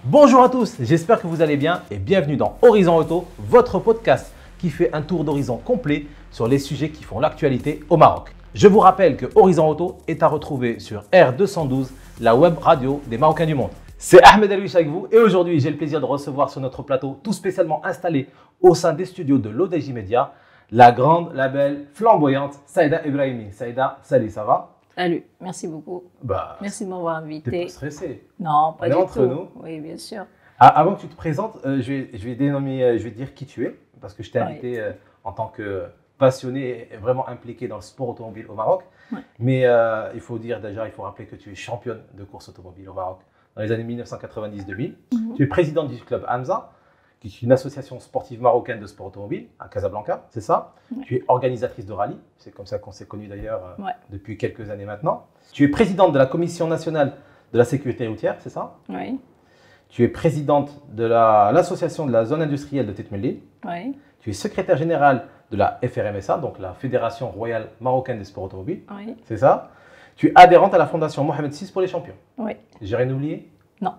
Bonjour à tous, j'espère que vous allez bien et bienvenue dans Horizon Auto, votre podcast qui fait un tour d'horizon complet sur les sujets qui font l'actualité au Maroc. Je vous rappelle que Horizon Auto est à retrouver sur R212, la web radio des Marocains du monde. C'est Ahmed Elouich avec vous et aujourd'hui j'ai le plaisir de recevoir sur notre plateau, tout spécialement installé au sein des studios de l'ODJ Media, la grande, la belle, flamboyante Saïda Ibrahimi. Saïda, salut, ça va? Salut, merci beaucoup. Merci de m'avoir invité. T'es pas stressé? Non, pas du tout. Entre nous. Oui, bien sûr. Avant que tu te présentes, je vais dire qui tu es, parce que je t'ai invité en tant que passionné et vraiment impliqué dans le sport automobile au Maroc. Ouais. Mais il faut rappeler que tu es championne de course automobile au Maroc dans les années 1990-2000. Tu es présidente du club Hamza, qui est une association sportive marocaine de sport automobile à Casablanca, c'est ça? Ouais. Tu es organisatrice de rallye, c'est comme ça qu'on s'est connus d'ailleurs depuis quelques années maintenant. Tu es présidente de la Commission nationale de la sécurité routière, c'est ça? Oui. Tu es présidente de l'association de la zone industrielle de Tetmelli. Oui. Tu es secrétaire générale de la FRMSA, donc la Fédération royale marocaine des sports automobiles. Oui. C'est ça? Tu es adhérente à la fondation Mohamed VI pour les champions. Oui. J'ai rien oublié? Non.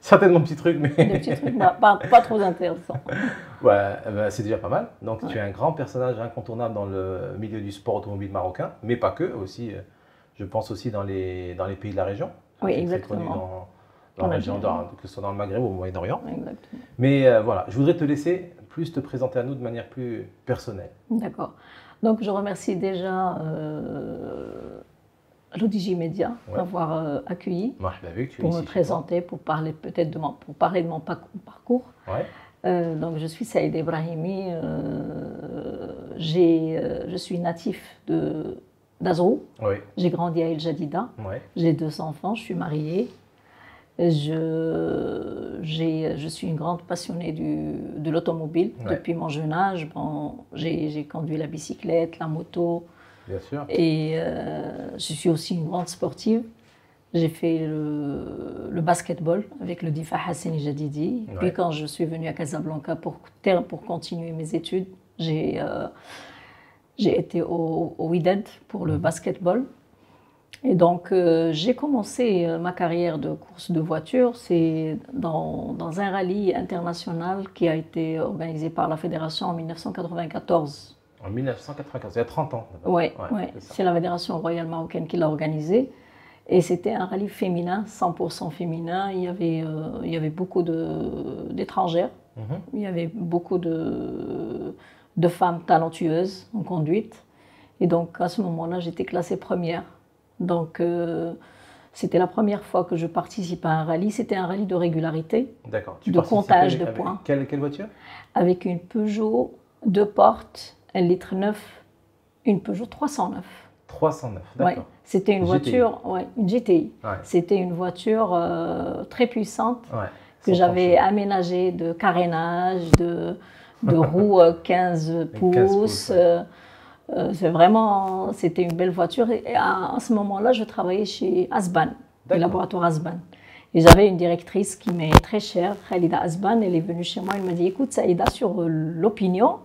Certainement petit truc, mais... Des petits trucs pas trop intéressants. Ouais, c'est déjà pas mal. Donc tu es un grand personnage incontournable dans le milieu du sport automobile marocain, mais pas que, aussi, je pense aussi dans les pays de la région. Oui, Tu es exactement. très connu dans la région, que ce soit dans le Maghreb ou au Moyen-Orient. Exactement. Mais voilà, je voudrais te laisser plus te présenter à nous de manière plus personnelle. D'accord. Donc je remercie déjà l'ODJ Media d'avoir accueilli pour me présenter, pour parler peut-être de mon parcours. Ouais. Donc je suis Saïda Ibrahimi, je suis natif d'Azrou. Oui. J'ai grandi à El Jadida. Ouais. J'ai 2 enfants, je suis mariée. Je suis une grande passionnée de l'automobile depuis mon jeune âge. Bon, j'ai conduit la bicyclette, la moto. Bien sûr. Et je suis aussi une grande sportive. J'ai fait le basketball avec le DIFA Hassani Jadidi. Ouais. Puis quand je suis venue à Casablanca pour continuer mes études, j'ai été au Wydad pour le basketball. Et donc, j'ai commencé ma carrière de course de voiture, c'est dans un rallye international qui a été organisé par la fédération en 1994. En 1994, il y a 30 ans. Oui, c'est la fédération royale marocaine qui l'a organisé. Et c'était un rallye féminin, 100% féminin. Il y avait beaucoup d'étrangères. Il y avait beaucoup de femmes talentueuses en conduite. Et donc, à ce moment-là, j'étais classée première. Donc, c'était la première fois que je participais à un rallye. C'était un rallye de régularité, de comptage de points. Quelle voiture? Avec une Peugeot 2 portes, 1,9 litre, une Peugeot 309. 309, d'accord. Ouais, c'était une voiture, une GTI. Ouais. C'était une voiture très puissante que j'avais aménagée de carénage, de roues 15 pouces. C'était une belle voiture. Et à ce moment-là, je travaillais chez Asban, le laboratoire Asban. Et j'avais une directrice qui m'est très chère, Khalida Asban. Elle est venue chez moi, elle m'a dit, écoute Saïda, sur l'Opinion,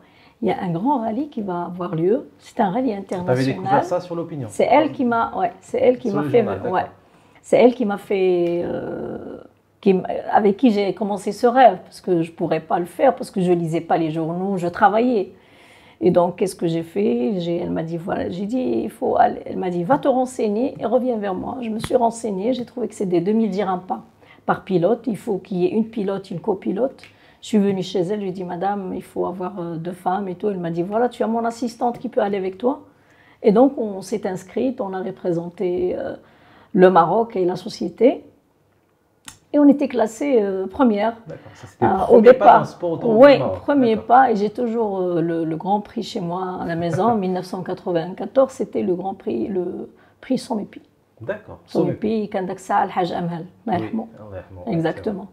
il y a un grand rallye qui va avoir lieu. C'est un rallye international. Tu avais découvert ça sur l'Opinion? C'est elle qui m'a fait, avec qui j'ai commencé ce rêve, parce que je ne pourrais pas le faire, parce que je ne lisais pas les journaux, je travaillais. Et donc, qu'est-ce que j'ai fait? Elle m'a dit, voilà, j'ai dit, il faut aller. Elle m'a dit, va te renseigner et reviens vers moi. Je me suis renseignée, j'ai trouvé que c'était 2000 dirhams par pilote. Il faut qu'il y ait une pilote, une copilote. Je suis venue chez elle, je lui ai dit, madame, il faut avoir 2 femmes et tout. Elle m'a dit, voilà, tu as mon assistante qui peut aller avec toi. Et donc, on s'est inscrite, on a représenté le Maroc et la société. Et on était classée première. D'accord, ça c'était le premier pas dans le sport automobile. Oui, premier pas. Et j'ai toujours le Grand Prix chez moi à la maison. En 1994, c'était le Grand Prix, le prix Somepi. D'accord. Somepi, Kandaksa Al-Haj Amhal. Oui, exactement.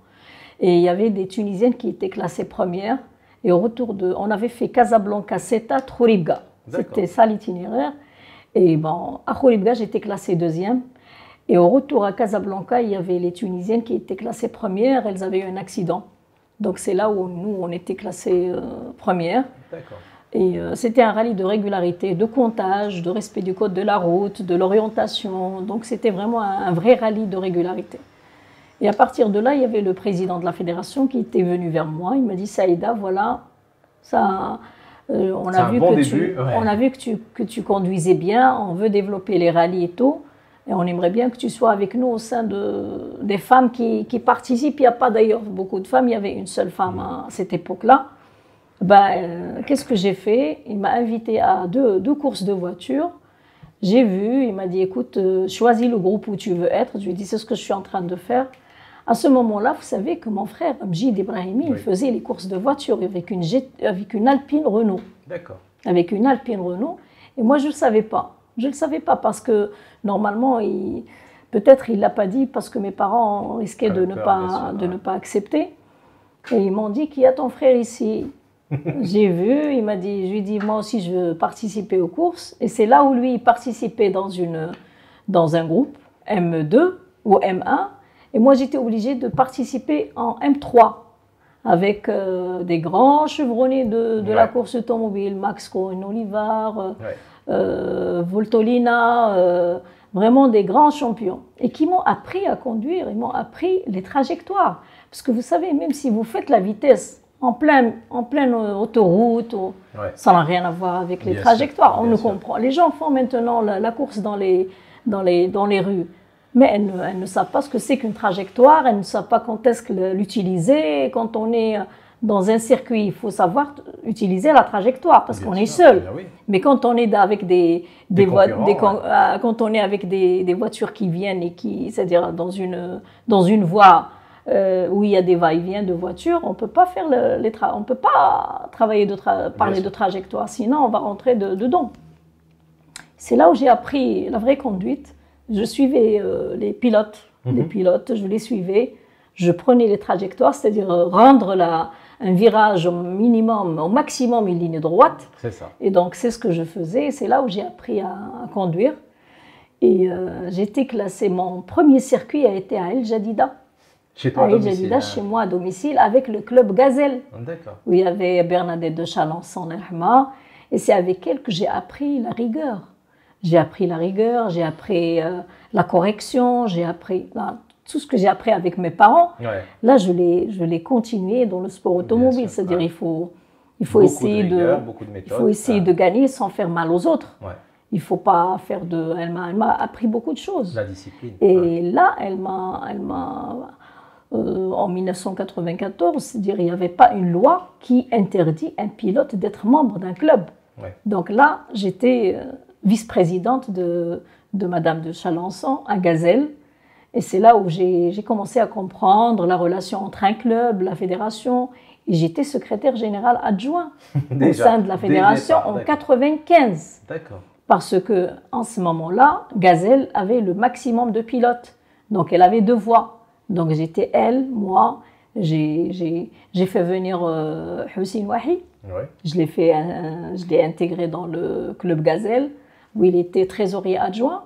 Et il y avait des Tunisiennes qui étaient classées premières. Et au retour on avait fait Casablanca, Seta, Khouribga. C'était ça l'itinéraire. Et bon, à Khouribga, j'étais classée 2e. Et au retour à Casablanca, il y avait les Tunisiennes qui étaient classées premières. Elles avaient eu un accident. Donc c'est là où nous, on était classées premières. Et c'était un rallye de régularité, de comptage, de respect du code de la route, de l'orientation. Donc c'était vraiment un vrai rallye de régularité. Et à partir de là, il y avait le président de la fédération qui était venu vers moi. Il m'a dit, Saïda, voilà, ça, on a vu que tu conduisais bien, on veut développer les rallyes et tout. Et on aimerait bien que tu sois avec nous au sein des femmes qui participent. Il n'y a pas d'ailleurs beaucoup de femmes, il y avait une seule femme à cette époque-là. Qu'est-ce que j'ai fait? Il m'a invité à deux courses de voiture. J'ai vu, il m'a dit, écoute, choisis le groupe où tu veux être. Je lui ai dit, c'est ce que je suis en train de faire. À ce moment-là, vous savez que mon frère, Mjid Ibrahimi, il faisait les courses de voiture avec une Alpine Renault. D'accord. Avec une Alpine Renault. Et moi, je ne le savais pas. Je ne le savais pas parce que normalement, peut-être il ne l'a pas dit parce que mes parents risquaient de ne pas accepter. Et ils m'ont dit qu'il y a ton frère ici. J'ai vu, je lui ai dit, moi aussi je veux participer aux courses. Et c'est là où lui, il participait dans un groupe M2 ou M1. Et moi, j'étais obligée de participer en M3 avec des grands chevronnés de la course automobile, Max Cohen-Olivar, Voltolina, vraiment des grands champions. Et qui m'ont appris à conduire, ils m'ont appris les trajectoires. Parce que vous savez, même si vous faites la vitesse en pleine autoroute, ça n'a rien à voir avec les trajectoires. On ne comprend. Les gens font maintenant la course dans les rues. Mais elles ne savent pas ce que c'est qu'une trajectoire, elles ne savent pas quand est-ce l'utiliser. Quand on est dans un circuit, il faut savoir utiliser la trajectoire parce qu'on est seul. Oui. Mais quand on est avec des voitures qui viennent c'est-à-dire dans une voie où il y a des va-et-vient de voitures, on peut pas faire on peut pas travailler parler de trajectoire, sinon on va rentrer dedans. C'est là où j'ai appris la vraie conduite. Je suivais les pilotes, je les suivais, je prenais les trajectoires, c'est-à-dire rendre un virage au maximum une ligne droite. C'est ça. Et donc c'est ce que je faisais, c'est là où j'ai appris à conduire. Et j'ai été classée, mon premier circuit a été à El Jadida. Chez toi à domicile? El Jadida, chez moi à domicile, avec le club Gazelle. D'accord. Où il y avait Bernadette de Chalençon, et c'est avec elle que j'ai appris la rigueur. J'ai appris la rigueur, j'ai appris la correction, j'ai appris tout ce que j'ai appris avec mes parents. Ouais. Là, je l'ai continué dans le sport automobile. C'est-à-dire il faut essayer de gagner sans faire mal aux autres. Ouais. Il ne faut pas faire Elle m'a appris beaucoup de choses. La discipline. Et là, en 1994, c'est-à-dire il n'y avait pas une loi qui interdit un pilote d'être membre d'un club. Ouais. Donc là, j'étais vice-présidente de Madame de Chalençon à Gazelle. Et c'est là où j'ai commencé à comprendre la relation entre un club, la fédération. Et j'étais secrétaire générale adjoint au sein de la fédération en 1995. D'accord. Parce qu'en ce moment-là, Gazelle avait le maximum de pilotes. Donc elle avait 2 voies. Donc j'étais moi. J'ai fait venir Hussein Wahi. Ouais. Je l'ai intégré dans le club Gazelle, où il était trésorier adjoint.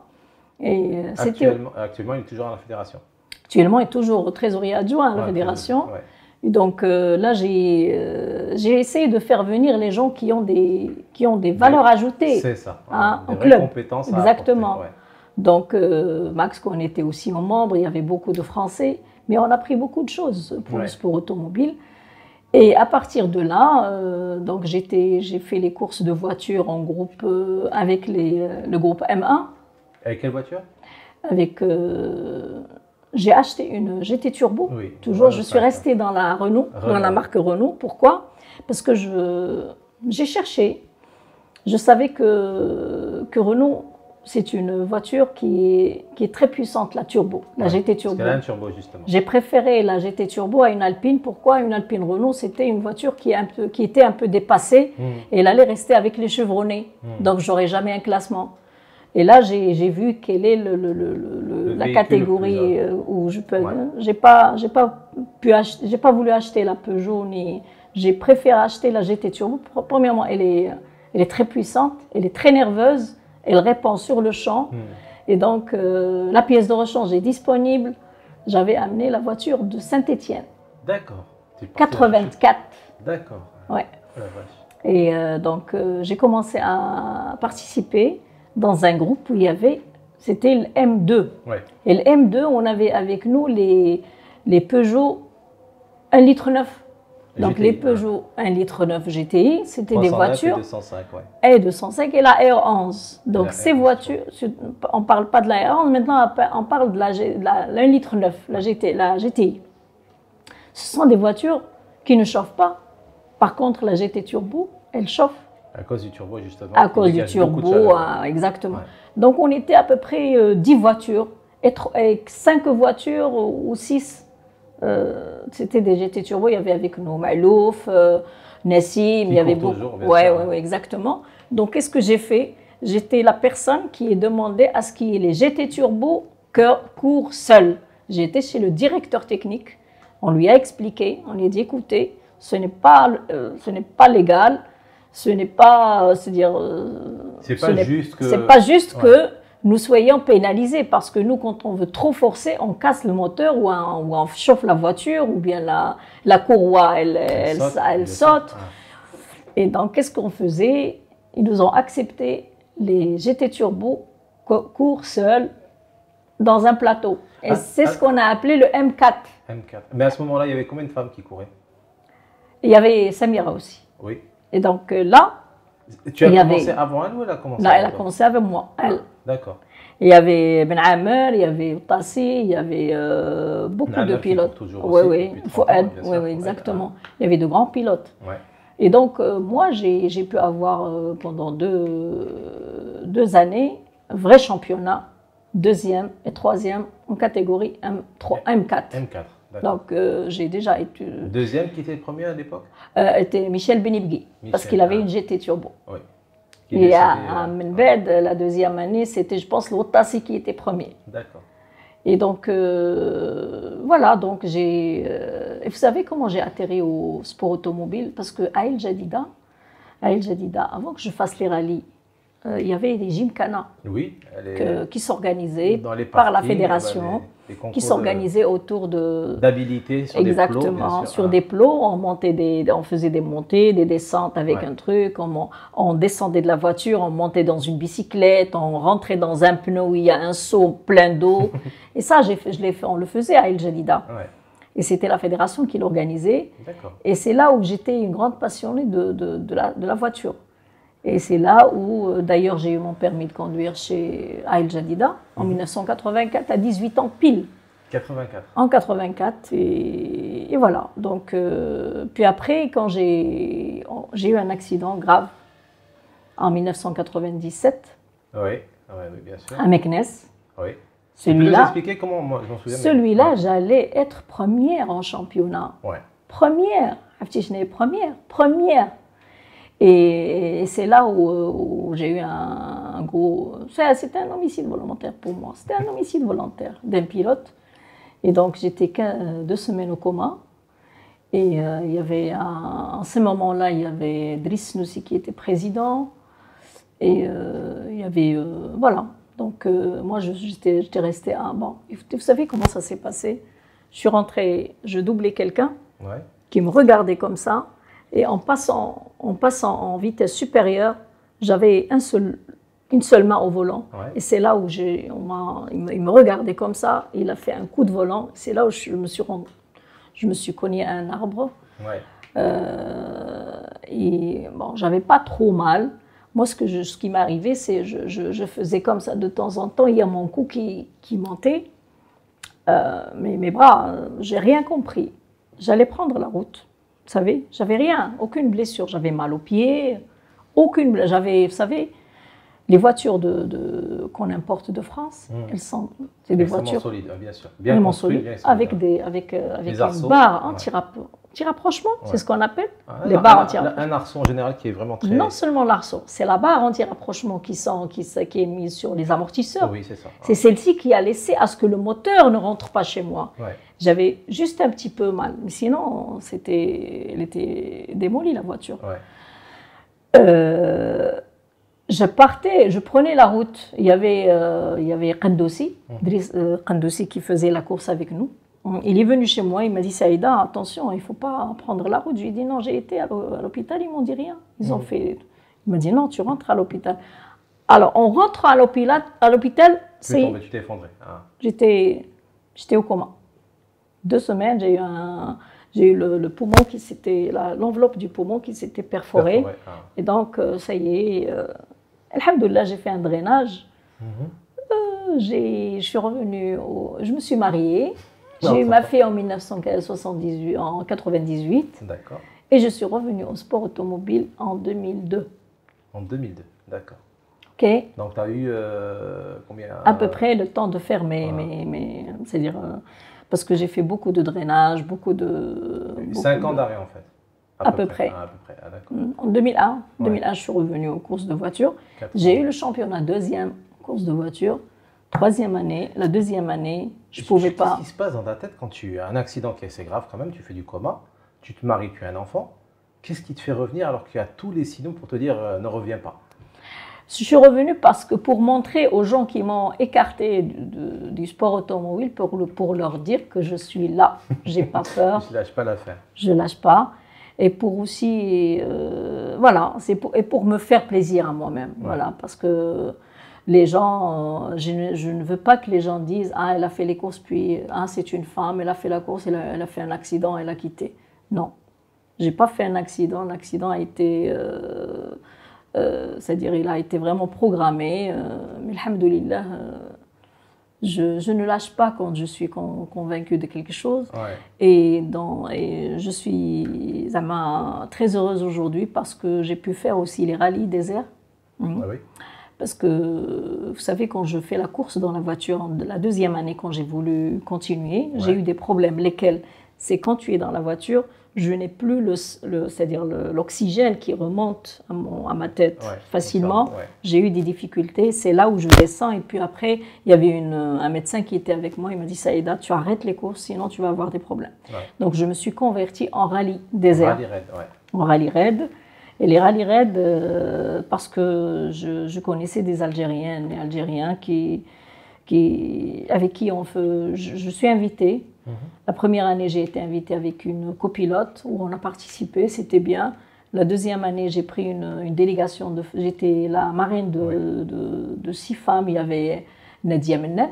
Et actuellement, il est toujours à la fédération. Actuellement, il est toujours trésorier adjoint à la fédération. Ouais. Et donc là, j'ai essayé de faire venir les gens qui ont des valeurs ajoutées. C'est ça. Des vraies compétences. Exactement. Ouais. Donc Max, on était aussi membre, il y avait beaucoup de Français, mais on a appris beaucoup de choses pour le sport automobile. Et à partir de là, donc j'ai fait les courses de voitures en groupe avec le groupe M1. Avec quelle voiture? J'ai acheté une GT Turbo. Oui, toujours, je suis restée dans la dans la marque Renault. Pourquoi? Parce que j'ai cherché. Je savais que Renault, c'est une voiture qui est très puissante, la Turbo, la GT Turbo. Parce qu'elle a un turbo, justement. J'ai préféré la GT Turbo à une Alpine. Pourquoi? Une Alpine Renault, c'était une voiture qui était un peu dépassée et elle allait rester avec les chevronnés. Donc, j'aurais jamais un classement. Et là, j'ai vu quelle est la catégorie où je peux. Ouais. J'ai pas voulu acheter la Peugeot j'ai préféré acheter la GT Turbo. Premièrement, elle est très puissante, elle est très nerveuse, elle répond sur le champ. Et donc, la pièce de rechange est disponible. J'avais amené la voiture de Saint-Étienne. D'accord. 84. D'accord. Ouais. Et donc, j'ai commencé à participer dans un groupe où il y avait, c'était le M2. Ouais. Et le M2, on avait avec nous les Peugeot 1,9 litre. Donc, GTI, les Peugeot 1,9 litre GTI, c'était des 309 voitures. Et 205, ouais. Et 205 et la R11. Donc, La ces R11, voitures, on ne parle pas de la R11, maintenant on parle de la 1,9 litre, la GTI. Ce sont des voitures qui ne chauffent pas. Par contre, la GT Turbo, elle chauffe. À cause du turbo, justement. À cause du dégage beaucoup de turbo, chaleur. exactement. Ouais. Donc, on était à peu près 10 voitures, et 5 voitures ou 6. C'était des GT Turbo, il y avait avec nous Malouf, Nassim, il y avait beaucoup. Toujours, bien Ouais, sûr. ouais, ouais, exactement. Donc, qu'est-ce que j'ai fait? J'étais la personne qui est demandée à ce qu'il y ait les GT Turbo courent seuls. J'ai été chez le directeur technique, on lui a expliqué, on lui a dit écoutez, ce n'est pas légal, ce n'est pas, c'est-à-dire, C'est pas juste que. c'est pas juste Ouais. que nous soyons pénalisés parce que nous, quand on veut trop forcer, on casse le moteur ou on chauffe la voiture ou bien la courroie, elle saute. Ouais. Et donc, qu'est-ce qu'on faisait? Ils nous ont accepté les GT Turbo courent seuls dans un plateau. Et c'est ce qu'on a appelé le M4. M4. Mais à ce moment-là, il y avait combien de femmes qui couraient? Il y avait Samira aussi. Oui. Et donc là, Tu as il y commencé avait- avant elle ou elle a commencé là, elle a avant toi? commencé avec moi. Elle. D'accord. Il y avait Ben Amer, il y avait Tassi, il y avait beaucoup Amer de qui pilotes. court toujours Oui, aussi oui. depuis 30 ans, Fouad, bien oui, sûr. oui, Ouais, exactement. Il y avait de grands pilotes. Ouais. Et donc, moi, j'ai pu avoir pendant deux années un vrai championnat, deuxième et troisième en catégorie M3, M4. M4. D'accord. Donc, j'ai déjà été. Deuxième qui était le premier à l'époque? Était Michel Benibgui, parce qu'il avait une GT Turbo. Oui. Qui est Et décédé, à Menbed, la deuxième année, c'était, je pense, l'Otassi qui était premier. D'accord. Et donc, voilà, donc et vous savez comment j'ai atterri au sport automobile? Parce que à El Jadida, avant que je fasse les rallyes, il y avait des gymkhana Oui. Elle est qui s'organisaient dans les par la parkings, fédération, les concours qui s'organisaient autour de... d'habilité sur des plots, Exactement, bien sûr. sur des plots, on faisait des montées, des descentes avec Ouais. un truc, on descendait de la voiture, on montait dans une bicyclette, on rentrait dans un pneu où il y a un seau plein d'eau. Et ça, on le faisait à El Jadida. Ouais. Et c'était la fédération qui l'organisait. D'accord. Et c'est là où j'étais une grande passionnée de la voiture. Et c'est là où, d'ailleurs, j'ai eu mon permis de conduire à El Jadida en 1984, à 18 ans pile. 84. En 84, et voilà. Donc, puis après, quand j'ai eu un accident grave en 1997 Oui. Oui, bien sûr. à Meknes, Oui. Tu peux nous celui-là, expliquer comment, moi, je m'en souviens. celui-là, j'allais être première en championnat. Ouais. Première. Première. Et c'est là où j'ai eu un gros... C'était un homicide volontaire pour moi. C'était un homicide volontaire d'un pilote. Et donc, j'étais 2 semaines au coma. Et il y avait, en ce moment-là, il y avait Driss Noussi qui était président. Et il y avait... voilà. Donc, moi, j'étais restée... bon, vous savez comment ça s'est passé? Je suis rentrée, je doublais quelqu'un Ouais. qui me regardait comme ça. Et en passant en vitesse supérieure, j'avais une seule main au volant. Ouais. Et c'est là où il me regardait comme ça. Il a fait un coup de volant. C'est là où je me suis cognée à un arbre. Ouais. Et bon, j'avais pas trop mal. Moi, ce qui m'arrivait, c'est je faisais comme ça de temps en temps. Il y a mon cou qui montait. Mais mes bras, j'ai rien compris. J'allais prendre la route. Vous savez, j'avais rien, aucune blessure. J'avais mal aux pieds, aucune blessure. Vous savez, les voitures qu'on importe de France, c'est des Extrêmement voitures solides, bien sûr. Bien vraiment construites, solides, bien avec Les une arceaux. barre Ouais. anti-rapprochement, c'est Ouais. ce qu'on appelle Ah, les barres anti-rapprochement. un arceau en général qui est vraiment très... Non seulement l'arceau, c'est la barre anti-rapprochement qui est mise sur les amortisseurs. Oui, c'est ça. C'est celle-ci qui a laissé à ce que le moteur ne rentre pas chez moi. Ouais. J'avais juste un petit peu mal, mais sinon, elle était démolie, la voiture. Ouais. Je prenais la route. Il y avait Kandoussi, Kandoussi qui faisait la course avec nous. Il est venu chez moi, il m'a dit Saïda, attention, il ne faut pas prendre la route. Je lui ai dit non, j'ai été à l'hôpital, ils m'ont dit rien. Ils ont fait. Il m'a dit non, tu rentres à l'hôpital. Alors, on rentre à l'hôpital, c'est. Tu t'es effondré. Ah. J'étais au coma. 2 semaines, j'ai eu le poumon qui s'était, l'enveloppe du poumon qui s'était perforée. Ah. Et donc, ça y est, alhamdoulilah, j'ai fait un drainage. Je suis revenue, je me suis mariée. J'ai eu ma fille en 1998. D'accord. Et je suis revenue au sport automobile en 2002. En 2002, d'accord. Ok. Donc, tu as eu combien à peu près le temps de faire c'est-à-dire, parce que j'ai fait beaucoup de drainage, beaucoup de... 5 ans d'arrêt en fait. À peu près. Ah, à peu près. Ah, d'accord. En 2001, je suis revenue aux courses de voiture. J'ai eu le championnat 2e course de voiture. 3e année, la 2e année, je ne pouvais pas... Qu'est-ce qui se passe dans ta tête quand tu as un accident qui est assez grave quand même, tu fais du coma, tu te maries, tu as un enfant, qu'est-ce qui te fait revenir alors qu'il y a tous les signaux pour te dire ne reviens pas? Je suis revenue parce que pour montrer aux gens qui m'ont écarté du sport automobile, pour leur dire que je suis là, j'ai pas peur. Je lâche pas l'affaire. Je lâche pas. Et pour aussi, voilà, et pour me faire plaisir à moi-même, voilà, parce que les gens, je ne veux pas que les gens disent ah elle a fait les courses puis ah c'est une femme, elle a fait la course, elle a fait un accident, elle a quitté. Non, j'ai pas fait un accident. L'accident a été c'est-à-dire il a été vraiment programmé, mais alhamdoulilah, je ne lâche pas quand je suis convaincue de quelque chose. Et je suis très heureuse aujourd'hui parce que j'ai pu faire aussi les rallyes désert. Parce que, vous savez, quand je fais la course dans la voiture, la 2e année, quand j'ai voulu continuer, j'ai eu des problèmes. Lesquels? C'est quand tu es dans la voiture, je n'ai plus c'est-à-dire l'oxygène qui remonte à ma tête facilement. J'ai eu des difficultés, c'est là où je descends. Et puis après, il y avait un médecin qui était avec moi, il m'a dit Saïda, tu arrêtes les courses, sinon tu vas avoir des problèmes. Donc je me suis convertie en rallye désert. En rallye raid. Et les rallye raid, parce que je connaissais des Algériennes et Algériens avec qui je suis invitée. La première année, j'ai été invitée avec une copilote où on a participé, c'était bien. La 2e année, j'ai pris une délégation, j'étais la marraine de 6 femmes. Il y avait Nadia Mennet,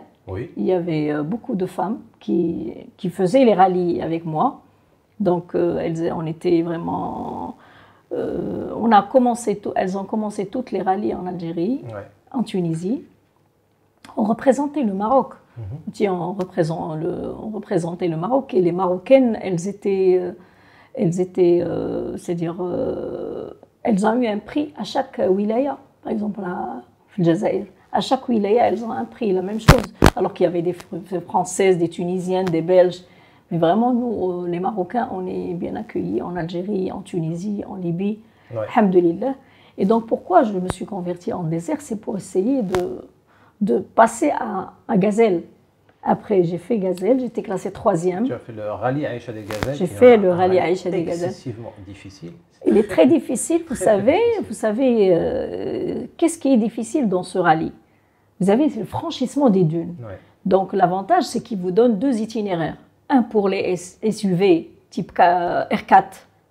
il y avait beaucoup de femmes qui faisaient les rallyes avec moi. Donc, on était vraiment... elles ont commencé toutes les rallyes en Algérie, en Tunisie. On représentait le Maroc. On représentait le Maroc et les Marocaines, c'est-à-dire, elles ont eu un prix à chaque wilaya. Par exemple, à Jazaïr, à chaque wilaya, elles ont un prix, la même chose. Alors qu'il y avait des Françaises, des Tunisiennes, des Belges. Mais vraiment, nous, les Marocains, on est bien accueillis en Algérie, en Tunisie, en Libye. Alhamdoulilah. Et donc, pourquoi je me suis convertie en désert? C'est pour essayer de passer à Gazelle. Après, j'ai fait Gazelle, j'étais classée 3e. Tu as fait le rallye Aïcha des Gazelles. J'ai fait le rallye Aïcha des Gazelles. Excessivement difficile. Il est très difficile, vous savez, qu'est-ce qui est difficile dans ce rallye? Vous avez le franchissement des dunes. Donc, l'avantage, c'est qu'il vous donne 2 itinéraires. Un pour les SUV type R4,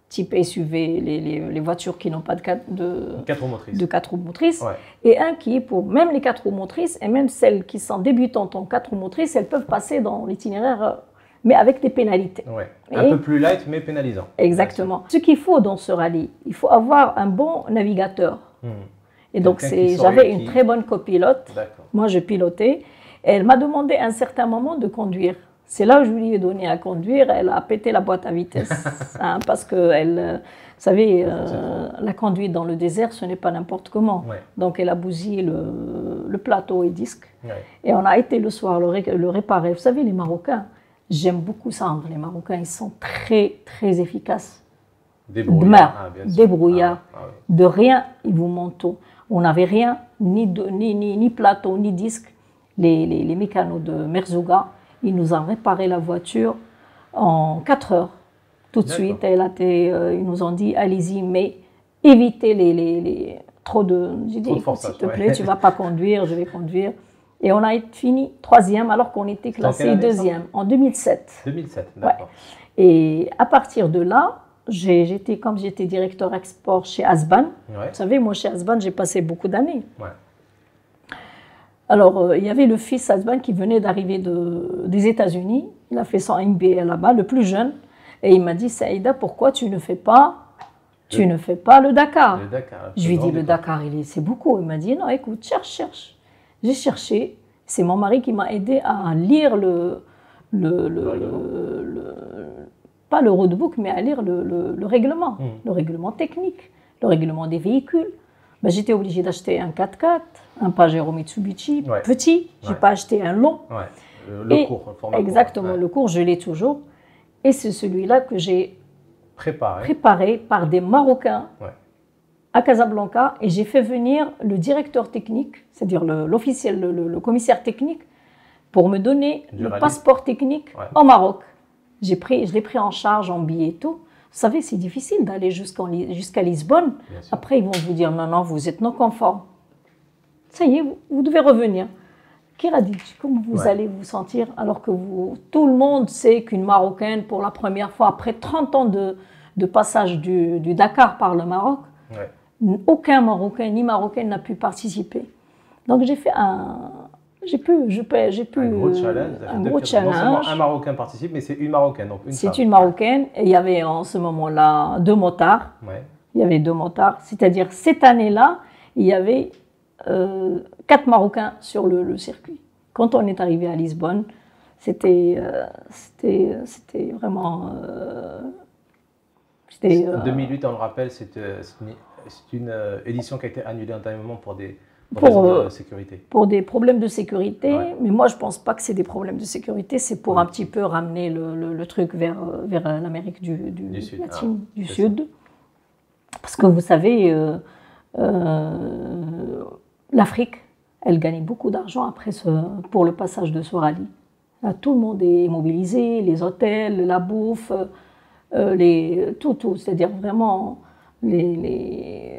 type SUV, les voitures qui n'ont pas de 4 roues motrices, et un qui est pour même les 4 roues motrices, et même celles qui sont débutantes en 4 roues motrices, elles peuvent passer dans l'itinéraire, mais avec des pénalités. Un peu plus light, mais pénalisant. Exactement. Ce qu'il faut dans ce rallye, il faut avoir un bon navigateur. Et donc, j'avais une très bonne copilote. Moi, je pilotais. Et elle m'a demandé à un certain moment de conduire. C'est là où je lui ai donné à conduire. Elle a pété la boîte à vitesse. Parce que, vous savez, la conduite dans le désert, ce n'est pas n'importe comment. Donc, elle a bousillé le plateau et disque. Et on a été le soir le réparer. Vous savez, les Marocains, j'aime beaucoup ça. Les Marocains, ils sont très, très efficaces. Débrouillards. De rien, ils vous montent tout. On n'avait rien, ni plateau, ni disque. Les mécanos de Merzouga, ils nous ont réparé la voiture en 4 heures. Tout de suite, ils nous ont dit, allez-y, mais évitez trop de... J'ai dit, s'il te plaît, tu ne vas pas conduire, je vais conduire. Et on a fini 3e alors qu'on était classé 2e en 2007. 2007, d'accord. Ouais. Et à partir de là, comme j'étais directeur export chez Asban, Ouais. vous savez, moi chez Asban, j'ai passé beaucoup d'années. Ouais. Alors, il y avait le fils Asban qui venait d'arriver des États-Unis. Il a fait son MBA là-bas, le plus jeune. Et il m'a dit, Saïda, pourquoi tu ne fais pas le Dakar? Le Dakar. Je lui ai dit, le Dakar, c'est beaucoup. Il m'a dit, non, écoute, cherche. J'ai cherché. C'est mon mari qui m'a aidé à lire pas le roadbook, mais à lire le règlement, le règlement technique, le règlement des véhicules. Ben, j'étais obligée d'acheter un 4x4, un Pajero Mitsubishi, petit. Je n'ai pas acheté un long. Ouais. Le cours, le format exactement, court. le cours, je l'ai toujours. Et c'est celui-là que j'ai préparé par des Marocains à Casablanca. Et j'ai fait venir le directeur technique, c'est-à-dire l'officiel, le commissaire technique, pour me donner le passeport technique au Maroc. Je l'ai pris en charge en billet et tout. Vous savez, c'est difficile d'aller jusqu'à Lisbonne. Après, ils vont vous dire, non, vous êtes non conforme. Ça y est, vous devez revenir. Kiradic, comment vous allez vous sentir alors que tout le monde sait qu'une Marocaine, pour la première fois, après 30 ans de passage du Dakar par le Maroc, aucun Marocain ni Marocaine n'a pu participer. Donc j'ai fait un gros challenge. Non seulement un Marocain participe, mais c'est une Marocaine. C'est une Marocaine et il y avait en ce moment-là 2 motards. Il y avait 2 motards. C'est-à-dire cette année-là, il y avait 4 Marocains sur le circuit. Quand on est arrivé à Lisbonne, c'était vraiment... 2008, on le rappelle, c'est une édition qui a été annulée en un moment pour des raisons de sécurité. Pour des problèmes de sécurité, mais moi je ne pense pas que c'est des problèmes de sécurité, c'est pour un petit peu ramener le truc vers l'Amérique du Sud. Parce que vous savez, l'Afrique, elle gagne beaucoup d'argent après pour le passage de ce rallye. Là, tout le monde est mobilisé, les hôtels, la bouffe, tout. C'est-à-dire vraiment,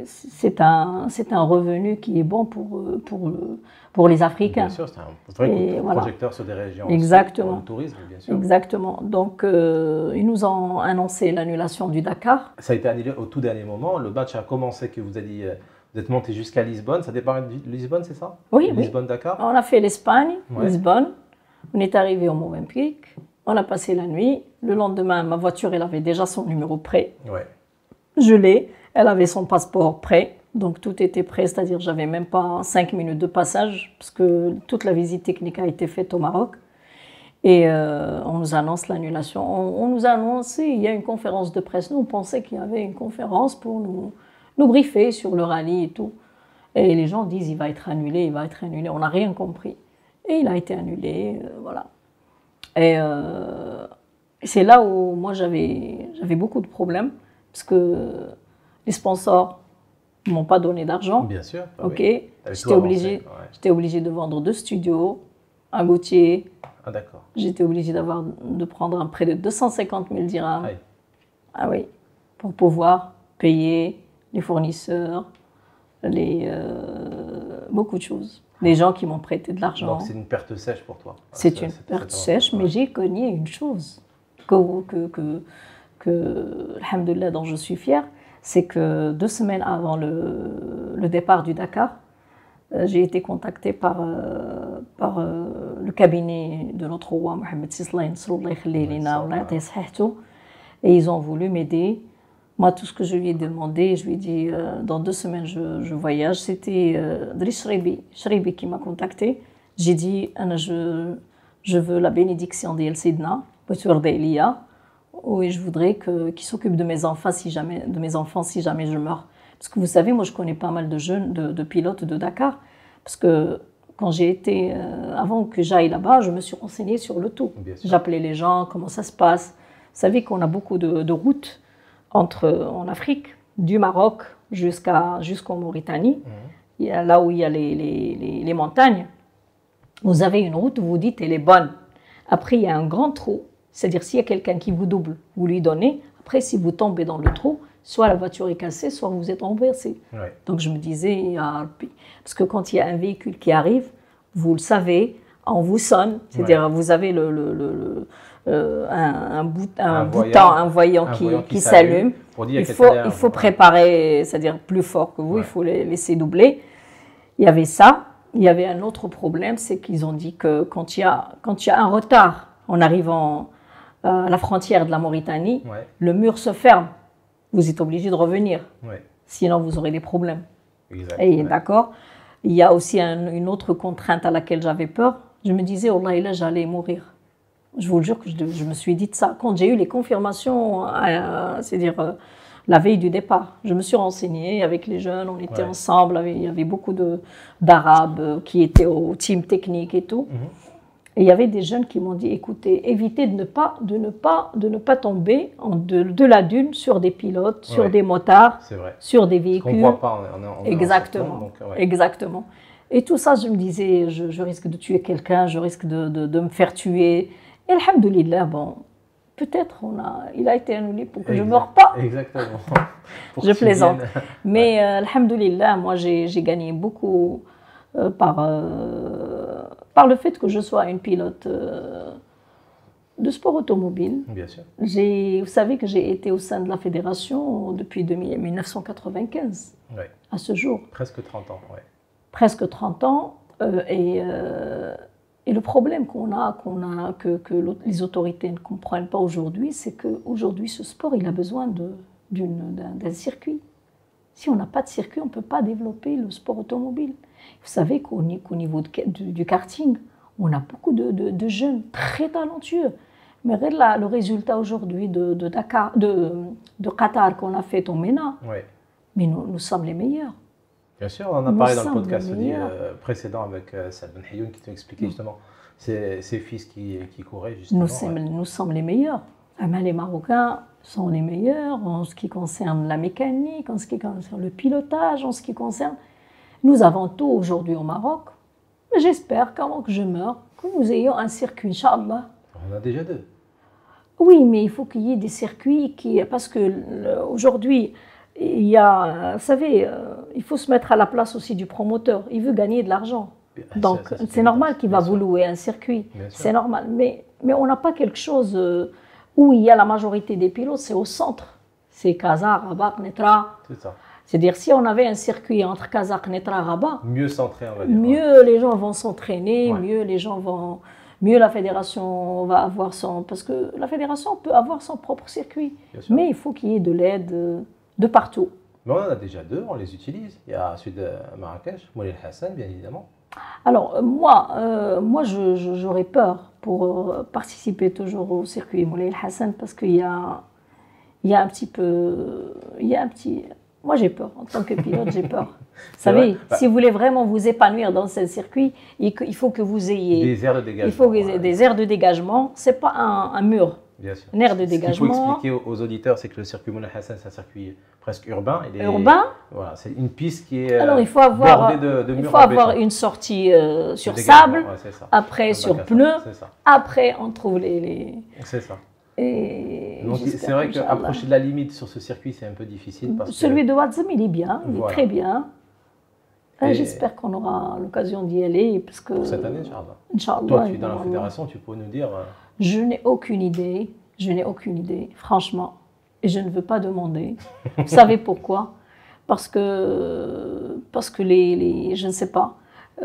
c'est un revenu qui est bon pour les Africains. Bien sûr, c'est un vrai projecteur sur des régions. Exactement. Pour le tourisme, bien sûr. Exactement. Donc, ils nous ont annoncé l'annulation du Dakar. Ça a été annulé au tout dernier moment. Le match a commencé, que vous avez dit, vous êtes monté jusqu'à Lisbonne. Ça départ de Lisbonne, c'est ça? Oui. Lisbonne-Dakar. On a fait l'Espagne, Lisbonne. On est arrivé au Mozambique. On a passé la nuit. Le lendemain, ma voiture, elle avait déjà son numéro prêt. Je l'ai. Elle avait son passeport prêt. Donc, tout était prêt. C'est-à-dire, j'avais même pas 5 minutes de passage parce que toute la visite technique a été faite au Maroc. Et on nous annonce l'annulation. On nous a annoncé, il y a une conférence de presse. Nous, on pensait qu'il y avait une conférence pour nous briefer sur le rallye et tout. Et les gens disent, il va être annulé. On n'a rien compris. Et il a été annulé, voilà. Et c'est là où moi j'avais beaucoup de problèmes, parce que les sponsors ne m'ont pas donné d'argent. Bien sûr. Ok. J'étais obligée de vendre 2 studios, un Gauthier. Ah d'accord. J'étais obligée de prendre un prêt de 250 000 dirhams. Ah oui, pour pouvoir payer les fournisseurs, beaucoup de choses. Les gens qui m'ont prêté de l'argent. Donc c'est une perte sèche pour toi. C'est une perte sèche, mais j'ai cogné une chose alhamdoulilah, dont je suis fière, c'est que 2 semaines avant le départ du Dakar, j'ai été contactée par le cabinet de notre roi Mohamed VI, et ils ont voulu m'aider. Moi, tout ce que je lui ai demandé, je lui ai dit, dans 2 semaines, je voyage. C'était Driss Shribi qui m'a contacté. J'ai dit, je veux la bénédiction d'El Sidna, et je voudrais qu'il s'occupe de mes enfants si jamais je meurs. Parce que vous savez, moi, je connais pas mal de jeunes, de pilotes de Dakar. Parce que quand j'ai été, avant que j'aille là-bas, je me suis renseignée sur le tout. J'appelais les gens, comment ça se passe. Vous savez qu'on a beaucoup de routes en Afrique, du Maroc jusqu'en Mauritanie, là où il y a les montagnes. Vous avez une route, vous dites, elle est bonne. Après, il y a un grand trou, c'est-à-dire s'il y a quelqu'un qui vous double, vous lui donnez. Après, si vous tombez dans le trou, soit la voiture est cassée, soit vous êtes renversé. Donc je me disais, parce que quand il y a un véhicule qui arrive, vous le savez, on vous sonne, c'est-à-dire vous avez un voyant qui s'allume. Il faut préparer, c'est-à-dire plus fort que vous, il faut les laisser doubler. Il y avait ça. Il y avait un autre problème, c'est qu'ils ont dit que quand il y a un retard en arrivant à la frontière de la Mauritanie, le mur se ferme. Vous êtes obligé de revenir. Sinon, vous aurez des problèmes. Et d'accord. Il y a aussi une autre contrainte à laquelle j'avais peur. Je me disais, oh là, j'allais mourir. Je vous le jure que je me suis dit ça. Quand j'ai eu les confirmations, c'est-à-dire la veille du départ, je me suis renseignée avec les jeunes, on était ensemble, il y avait beaucoup d'Arabes qui étaient au team technique et tout. Et il y avait des jeunes qui m'ont dit, écoutez, évitez de ne pas tomber de la dune sur des pilotes, sur des motards, sur des véhicules. On ne voit pas. Exactement, exactement. Et tout ça, je me disais, je risque de tuer quelqu'un, je risque de me faire tuer. Et alhamdoulilah, bon, peut-être il a été annulé pour que je ne meure pas. Exactement. Je plaisante. Mais alhamdoulilah, moi j'ai gagné beaucoup par le fait que je sois une pilote de sport automobile. Bien sûr. Vous savez que j'ai été au sein de la fédération depuis 1995 à ce jour. Presque 30 ans, oui. Presque 30 ans. Et le problème que les autorités ne comprennent pas aujourd'hui, c'est qu'aujourd'hui, ce sport, il a besoin d'un circuit. Si on n'a pas de circuit, on ne peut pas développer le sport automobile. Vous savez qu'au niveau du karting, on a beaucoup de jeunes très talentueux. Mais le résultat aujourd'hui de Qatar qu'on a fait au MENA, mais nous sommes les meilleurs. Bien sûr, on en a parlé dans le podcast précédent avec Salman Hayoun qui t'a expliqué justement ses fils qui couraient justement. Nous sommes les meilleurs. Les Marocains sont les meilleurs en ce qui concerne la mécanique, en ce qui concerne le pilotage, en ce qui concerne... Nous avons tout aujourd'hui au Maroc. Mais j'espère qu'avant que je meure, que nous ayons un circuit, Inch'Allah. On a déjà 2. Oui, mais il faut qu'il y ait des circuits parce que aujourd'hui... Il y a, vous savez, il faut se mettre à la place aussi du promoteur. Il veut gagner de l'argent. Donc, c'est normal qu'il va vous louer un circuit. C'est normal. Mais on n'a pas quelque chose où il y a la majorité des pilotes, c'est au centre. C'est Casa, Rabat, Knetra. C'est ça. C'est-à-dire, si on avait un circuit entre Casa, Knetra, Rabat, mieux centré, on va dire. Mieux les gens vont s'entraîner, mieux la fédération va avoir parce que la fédération peut avoir son propre circuit. Mais il faut qu'il y ait de l'aide de partout. Mais on en a déjà 2, on les utilise. Il y a celui de Marrakech, Moulay Hassan, bien évidemment. Alors, moi j'aurais peur pour participer toujours au circuit Moulay Hassan parce qu'il y a un petit peu... Moi, j'ai peur. En tant que pilote, j'ai peur. Vous savez, si vous voulez vraiment vous épanouir dans ce circuit, il faut que vous ayez... Des aires de dégagement. Il faut que vous ayez des aires de dégagement. Ce n'est pas un mur. Bien sûr. Un aire de dégagement. Ce qu'il faut expliquer aux auditeurs, c'est que le circuit Moulay Hassan, c'est un circuit presque urbain. Urbain. Voilà, c'est une piste qui est alors, il faut avoir, bordée de murs. Il faut avoir une sortie sur sable, après sur pneus, après on trouve les... C'est ça. Et donc c'est vrai qu'approcher de la limite sur ce circuit, c'est un peu difficile. Celui de Ouazzem, il est bien, il est très bien. J'espère qu'on aura l'occasion d'y aller. Parce que, pour cette année, Inch'Allah. Inch'Allah. Toi, tu es dans la fédération, tu peux nous dire... Je n'ai aucune idée, franchement. Et je ne veux pas demander. Vous savez pourquoi? Parce que je ne sais pas.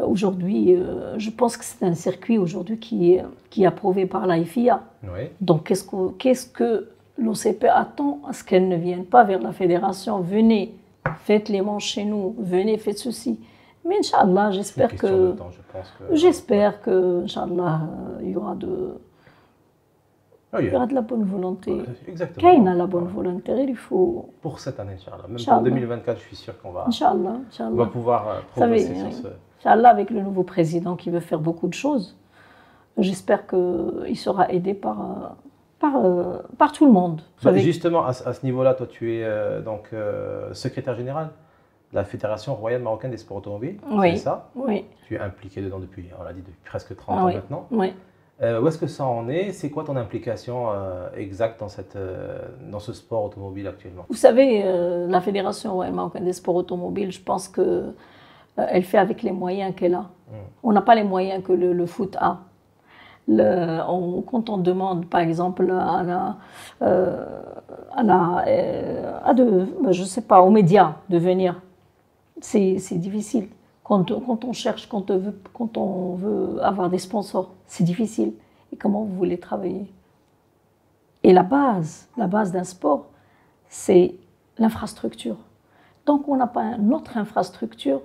Aujourd'hui, je pense que c'est un circuit aujourd'hui qui est approuvé par la FIA. Oui. Donc, qu'est-ce que l'OCP attend à ce qu'elle ne vienne pas vers la fédération? Venez, faites les manches chez nous, venez, faites ceci. Mais Inch'Allah, j'espère que... J'espère que, Inch'Allah, il y aura de la bonne volonté. Exactement. Quand il y a la bonne volonté, il faut... Pour cette année, Inch'Allah. Même pour 2024, je suis sûr qu'on va pouvoir progresser sur ce... Inch'Allah, avec le nouveau président qui veut faire beaucoup de choses, j'espère qu'il sera aidé par tout le monde. Justement, à ce niveau-là, toi, tu es secrétaire général de la Fédération royale marocaine des sports automobiles, c'est ça? Oui. Tu es impliqué dedans depuis, on l'a dit, depuis presque 30 ans maintenant. Oui. Où est-ce que ça en est? C'est quoi ton implication exacte dans ce sport automobile actuellement? Vous savez, la Fédération royale marocaine des sports automobiles, je pense que elle fait avec les moyens qu'elle a. On n'a pas les moyens que le foot a. Quand on demande, par exemple, je sais pas, aux médias de venir, c'est difficile. Quand on cherche, quand on veut avoir des sponsors, c'est difficile. Et comment vous voulez travailler? Et la base d'un sport, c'est l'infrastructure. Tant qu'on n'a pas notre infrastructure,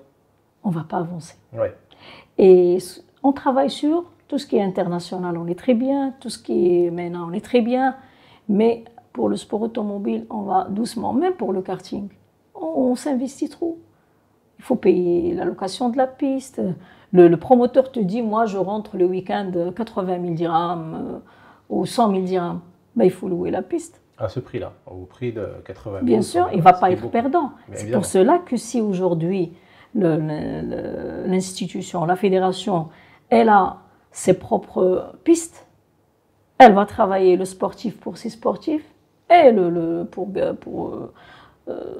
on ne va pas avancer. Ouais. Et on travaille sur tout ce qui est international, on est très bien, tout ce qui est maintenant, on est très bien, mais pour le sport automobile, on va doucement, même pour le karting, on s'investit trop. Il faut payer la location de la piste. Le promoteur te dit, moi je rentre le week-end 80 000 dirhams ou 100 000 dirhams. Ben, il faut louer la piste. À ce prix-là, au prix de 80 000. Bien sûr, il ne va pas être perdant. C'est pour cela que si aujourd'hui l'institution, la fédération, elle a ses propres pistes, elle va travailler le sportif pour ses sportifs et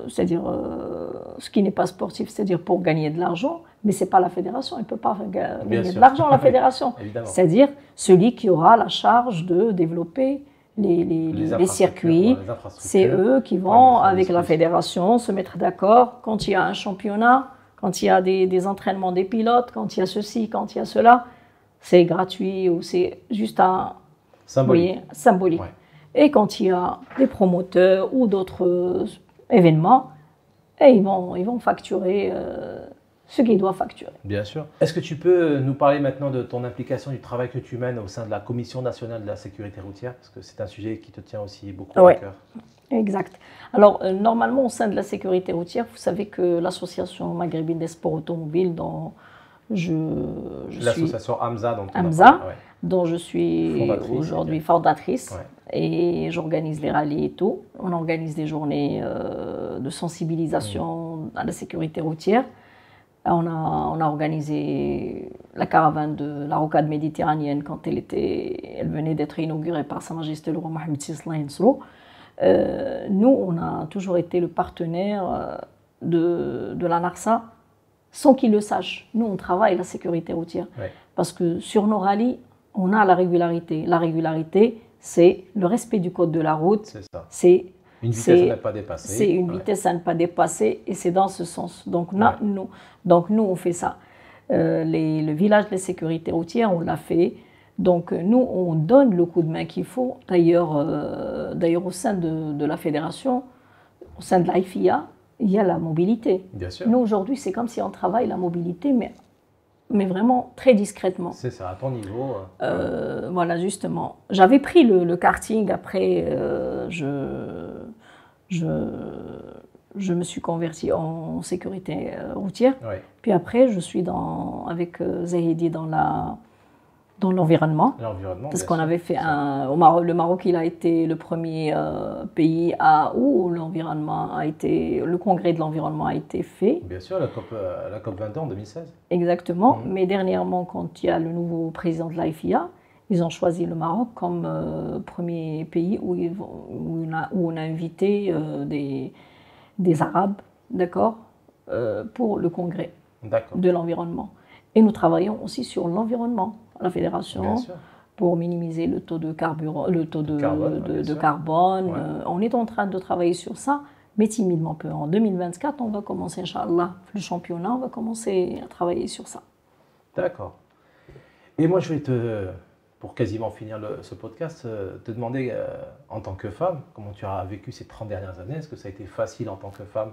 c'est-à-dire ce qui n'est pas sportif, c'est-à-dire pour gagner de l'argent, mais ce n'est pas la fédération, elle ne peut pas gagner de l'argent, la fédération. C'est-à-dire celui qui aura la charge de développer les circuits, c'est eux qui vont, avec la fédération, se mettre d'accord quand il y a un championnat, quand il y a des entraînements des pilotes, quand il y a ceci, quand il y a cela, c'est gratuit ou c'est juste symbolique. Ouais. Et quand il y a des promoteurs ou d'autres événements, et ils vont facturer ce qu'ils doivent facturer. Bien sûr. Est-ce que tu peux nous parler maintenant de ton implication, du travail que tu mènes au sein de la Commission nationale de la sécurité routière? Parce que c'est un sujet qui te tient aussi beaucoup à cœur. Exact. Alors, normalement, au sein de la sécurité routière, vous savez que l'association maghrébine des sports automobiles, dont je suis... L'association Hamza, dont je suis aujourd'hui fondatrice. Ouais. Et j'organise les rallyes et tout. On organise des journées de sensibilisation à la sécurité routière. On a organisé la caravane de la rocade méditerranéenne quand elle venait d'être inaugurée par Sa Majesté le roi Mohammed VI. Nous, on a toujours été le partenaire de la NARSA sans qu'ils le sachent. Nous, on travaille la sécurité routière. Ouais. Parce que sur nos rallyes, on a la régularité. La régularité, c'est le respect du code de la route. C'est ça. C'est une vitesse à ne pas dépasser. C'est une vitesse à ne pas dépasser et c'est dans ce sens. Donc, nous, on fait ça. Le village de sécurité routière, on l'a fait. Donc, nous, on donne le coup de main qu'il faut. D'ailleurs, au sein de la fédération, au sein de l'IFIA, il y a la mobilité. Bien sûr. Nous, aujourd'hui, c'est comme si on travaille la mobilité, mais vraiment très discrètement. C'est ça, à ton niveau. Voilà, justement. J'avais pris le karting, après je me suis convertie en sécurité routière. Ouais. Puis après, je suis avec Zahidi dans l'environnement. Parce qu'on avait fait le Maroc, il a été le premier pays où l'environnement a été, le congrès de l'environnement a été fait. Bien sûr, la COP 22 en 2016. Exactement, mais dernièrement, quand il y a le nouveau président de l'IFIA, ils ont choisi le Maroc comme premier pays où on a invité des Arabes, d'accord, pour le congrès de l'environnement. Et nous travaillons aussi sur l'environnement à la fédération pour minimiser le taux de carburant, le taux de carbone. Ouais. On est en train de travailler sur ça, mais timidement peu. En 2024, on va commencer, Inch'Allah, le championnat, on va commencer à travailler sur ça. D'accord. Et moi, je vais pour quasiment finir ce podcast, te demander, en tant que femme, comment tu as vécu ces 30 dernières années? Est-ce que ça a été facile en tant que femme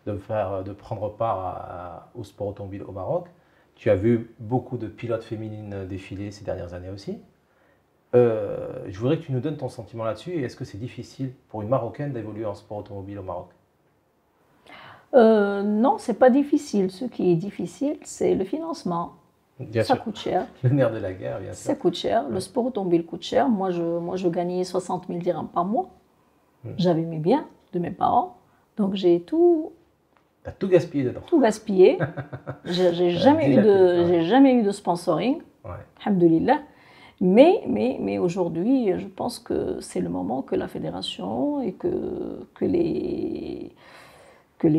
de prendre part au sport automobile au Maroc? Tu as vu beaucoup de pilotes féminines défiler ces dernières années aussi. Je voudrais que tu nous donnes ton sentiment là-dessus. Et est-ce que c'est difficile pour une Marocaine d'évoluer en sport automobile au Maroc? Non, c'est pas difficile. Ce qui est difficile, c'est le financement. Bien ça sûr. Coûte cher. Le nerf de la guerre, bien sûr. Ça coûte cher. Le sport automobile coûte cher. Moi, je gagnais 60 000 dirhams par mois. J'avais mes biens de mes parents. Donc, j'ai tout... Tu as tout gaspillé dedans. Tout gaspillé. J'ai jamais eu de sponsoring. Ouais. Alhamdoulilah. Mais aujourd'hui, je pense que c'est le moment que la fédération et que les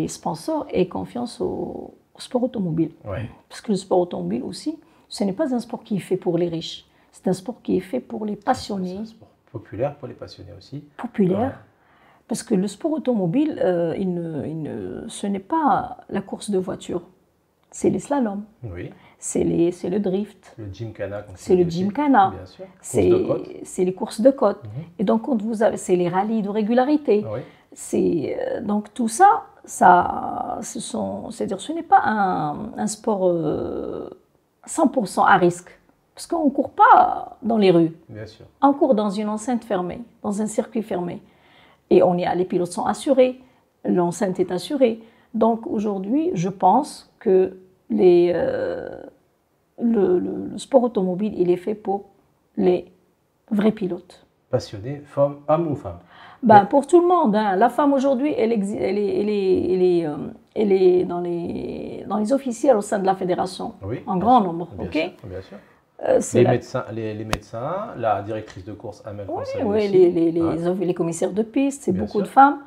sponsors aient confiance aux au sport automobile. Ouais. Parce que le sport automobile aussi, ce n'est pas un sport qui est fait pour les riches. C'est un sport qui est fait pour les passionnés. C'est un sport populaire pour les passionnés aussi. Populaire. Ouais. Parce que le sport automobile, ce n'est pas la course de voiture. C'est les slaloms. Oui. C'est le drift. Le gymkhana. C'est le gymkhana. Bien sûr. C'est les courses de côte. Et donc, quand vous avez, c'est les rallyes de régularité. Oui. Donc, tout ça, c'est-à-dire, ce n'est pas un sport 100% à risque. Parce qu'on ne court pas dans les rues. Bien sûr. On court dans une enceinte fermée, dans un circuit fermé. Et les pilotes sont assurés, l'enceinte est assurée. Donc aujourd'hui, je pense que le sport automobile, il est fait pour les vrais pilotes. Passionnés, hommes ou femmes? Pour tout le monde. Hein. La femme aujourd'hui, elle est dans les officiels au sein de la fédération, en grand nombre. Bien ok. sûr, bien sûr. Les médecins, la directrice de course, Amel. Oui, les commissaires de piste, c'est beaucoup de femmes.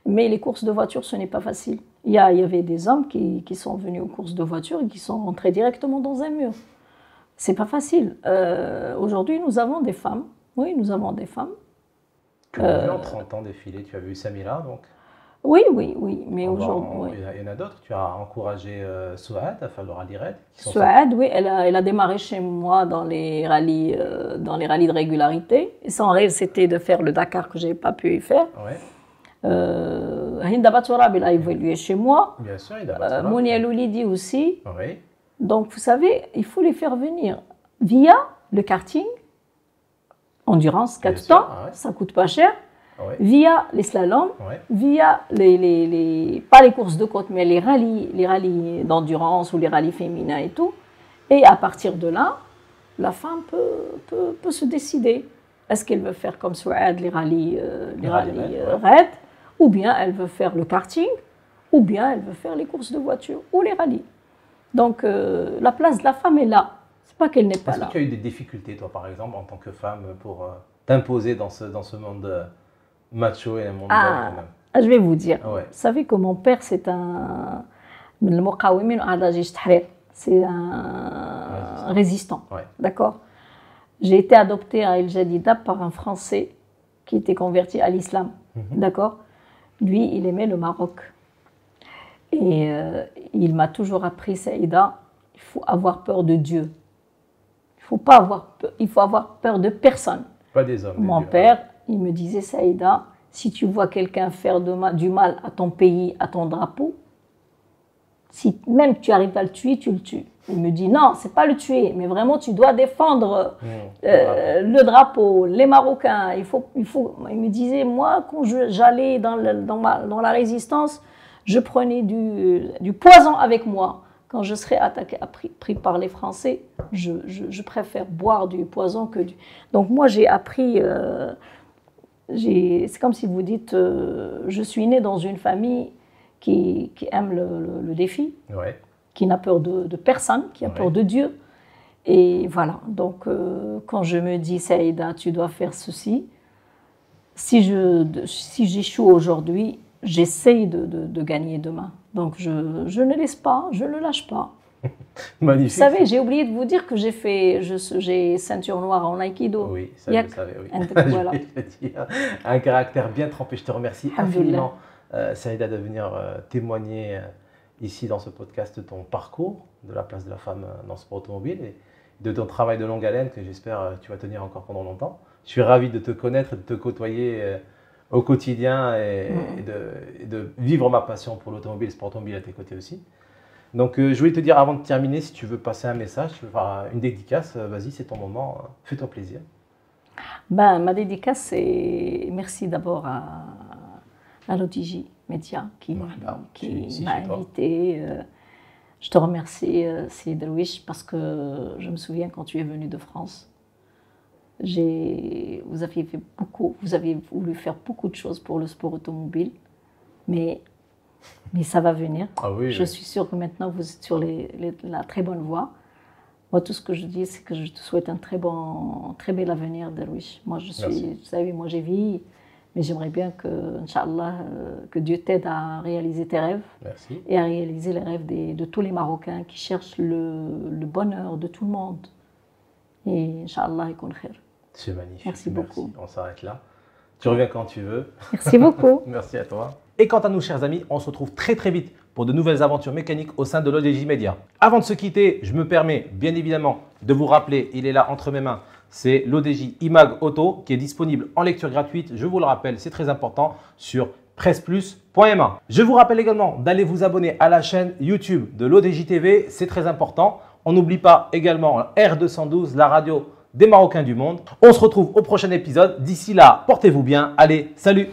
Mais les courses de voiture, ce n'est pas facile. Il y avait des hommes qui sont venus aux courses de voiture et qui sont rentrés directement dans un mur. C'est pas facile. Aujourd'hui, nous avons des femmes. Oui, nous avons des femmes. Tu as vu en 30 ans défiler, tu as vu Samira, donc. Oui. Mais aujourd'hui. Il y en a d'autres. Tu as encouragé Souad à faire le rallye raid. Souad, oui, elle a démarré chez moi dans les rallyes de régularité. Et son rêve, c'était de faire le Dakar que je n'ai pas pu y faire. Ouais. Hinda Batourab, elle a évolué chez moi. Bien sûr, Hinda Batourab. Mounia Loulidi aussi. Oui. Donc, vous savez, il faut les faire venir via le karting, endurance 4 temps, ça ne coûte pas cher. Ouais. Via les slaloms, via pas les courses de côte, mais les rallyes d'endurance ou les rallyes féminins et tout. Et à partir de là, la femme peut se décider. Est-ce qu'elle veut faire comme Souad les rallyes raid, ou bien elle veut faire le karting, ou bien elle veut faire les courses de voiture ou les rallyes. Donc la place de la femme est là. C'est pas qu'elle n'est pas là. Est-ce que tu as eu des difficultés, toi, par exemple, en tant que femme, pour t'imposer dans ce monde macho et un monde d'hommes quand même? Je vais vous dire. Ouais. Vous savez que mon père, c'est c'est un résistant. Ouais. D'accord. J'ai été adoptée à El Jadida par un Français qui était converti à l'islam. D'accord. Lui, il aimait le Maroc. Et il m'a toujours appris, Saïda, il faut avoir peur de Dieu. Il faut avoir peur de personne. Pas des hommes. Mon père, il me disait, Saïda, si tu vois quelqu'un faire du mal à ton pays, à ton drapeau, si même tu arrives à le tuer, tu le tues. Il me dit, non, c'est pas le tuer, mais vraiment tu dois défendre le drapeau, les Marocains. Il me disait, moi, quand j'allais dans la résistance, je prenais du poison avec moi. Quand je serais pris par les Français, je préfère boire du poison que du... Donc moi, j'ai appris... c'est comme si vous dites, je suis née dans une famille qui aime le défi, qui n'a peur de personne, qui a peur de Dieu. Et voilà, donc quand je me dis, Saïda, tu dois faire ceci, si j'échoue aujourd'hui, j'essaye de gagner demain. Donc je ne laisse pas, je ne lâche pas. Magnifique. Vous savez, j'ai oublié de vous dire que j'ai ceinture noire en Aïkido. Oui, ça je le savais, oui. Voilà. Je vais le dire. Un caractère bien trempé. Je te remercie infiniment, Saïda, de venir témoigner ici dans ce podcast de ton parcours, de la place de la femme dans le sport automobile et de ton travail de longue haleine que j'espère tu vas tenir encore pendant longtemps. Je suis ravi de te connaître et de te côtoyer au quotidien et de vivre ma passion pour l'automobile, le sport automobile à tes côtés aussi. Donc je voulais te dire avant de terminer, si tu veux passer un message, tu veux faire une dédicace, vas-y, c'est ton moment, fais-toi plaisir. Ma dédicace, c'est merci d'abord à l'OTJ Média qui m'a invité. Je te remercie, Sid Darwish, parce que je me souviens quand tu es venu de France, vous avez voulu faire beaucoup de choses pour le sport automobile, mais ça va venir. Ah oui, je suis sûre que maintenant vous êtes sur la très bonne voie. Moi, tout ce que je dis, c'est que je te souhaite un très bel avenir, Darwish. Moi, vous savez, moi j'ai Mais j'aimerais bien que, Inch'Allah, que Dieu t'aide à réaliser tes rêves. Merci. Et à réaliser les rêves de tous les Marocains qui cherchent le bonheur de tout le monde. Et Inch'Allah, il khair. C'est magnifique. Merci beaucoup. On s'arrête là. Tu reviens quand tu veux. Merci beaucoup. Merci à toi. Et quant à nous, chers amis, on se retrouve très très vite pour de nouvelles aventures mécaniques au sein de l'ODJ Media. Avant de se quitter, je me permets bien évidemment de vous rappeler, il est là entre mes mains, c'est l'ODJ Imag Auto qui est disponible en lecture gratuite. Je vous le rappelle, c'est très important sur presseplus.ma. Je vous rappelle également d'aller vous abonner à la chaîne YouTube de l'ODJ TV, c'est très important. On n'oublie pas également R212, la radio des Marocains du monde. On se retrouve au prochain épisode. D'ici là, portez-vous bien. Allez, salut!